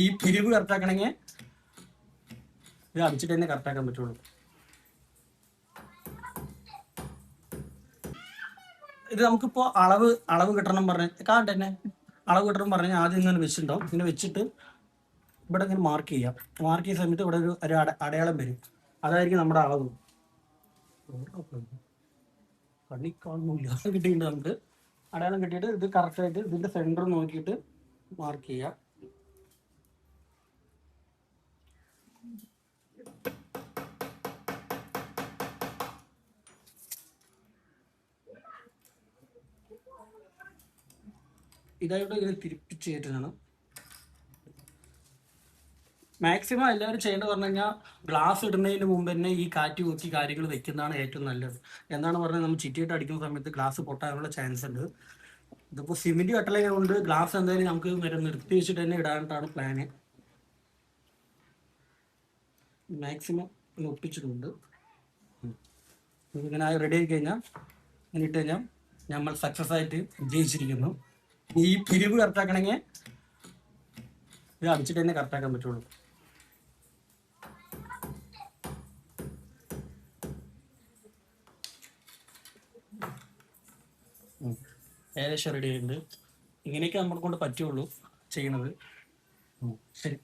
ഈ പിരിവ് കറക്റ്റാക്കണമെങ്കിൽ ഇത് അടിച്ചിട്ട് തന്നെ കറക്റ്റാക്കാൻ പറ്റുള്ളൂ. ഇത് നമുക്കിപ്പോൾ അളവ് കിട്ടണം തന്നെ അളവ് കിട്ടണം പറഞ്ഞാൽ ആദ്യം ഇങ്ങനെ വെച്ചിട്ടുണ്ടാവും. ഇങ്ങനെ വെച്ചിട്ട് ഇവിടെ ഇങ്ങനെ മാർക്ക് ചെയ്യാം. മാർക്ക് ചെയ്യുന്ന സമയത്ത് ഇവിടെ ഒരു അടയാളം വരും. അതായിരിക്കും നമ്മുടെ അളവ്. കണ്ണി കാണുന്നില്ല കിട്ടിയിട്ടുണ്ട്. നമുക്ക് അടയാളം കിട്ടിയിട്ട് ഇത് കറക്റ്റായിട്ട് ഇതിൻ്റെ സെൻറ്റർ നോക്കിയിട്ട് മാർക്ക് ചെയ്യാം. ഇതായിട്ട് ഇങ്ങനെ തിരിപ്പിച്ച് കയറ്റുന്നതാണ്. മാക്സിമം എല്ലാവരും ചെയ്യേണ്ടത് പറഞ്ഞു കഴിഞ്ഞാൽ ഗ്ലാസ് ഇടുന്നതിന് മുമ്പ് തന്നെ ഈ കാറ്റ് കുത്തി കാര്യങ്ങൾ വെക്കുന്നതാണ് ഏറ്റവും നല്ലത്. എന്താണ് പറഞ്ഞാൽ നമ്മൾ ചിറ്റിയിട്ട് അടിക്കുന്ന സമയത്ത് ഗ്ലാസ് പൊട്ടാനുള്ള ചാൻസ് ഉണ്ട്. ഇതിപ്പോൾ സിമെന്റ് കട്ടളയെ കൊണ്ട് ഗ്ലാസ് എന്തായാലും നമുക്ക് നിർത്തി വെച്ചിട്ട് തന്നെ ഇടാനായിട്ടാണ് പ്ലാന്. മാക്സിമം ഒപ്പിച്ചിട്ടുണ്ട്. ഇങ്ങനെ റെഡി ആയി കഴിഞ്ഞാൽ ഇങ്ങനെ ഇട്ട് കഴിഞ്ഞാൽ നമ്മൾ സക്സസ് ആയിട്ട് വിജയിച്ചിരിക്കുന്നു. ഈ പിരിവ് കറക്റ്റാക്കണമെങ്കിൽ ഇത് അടിച്ചിട്ട് തന്നെ കറക്റ്റാക്കാൻ പറ്റുള്ളൂ. ഏകദേശം റെഡി ആയിട്ടുണ്ട്. ഇങ്ങനെയൊക്കെ നമ്മളെ കൊണ്ട് പറ്റുള്ളൂ ചെയ്യണത്. ശരി.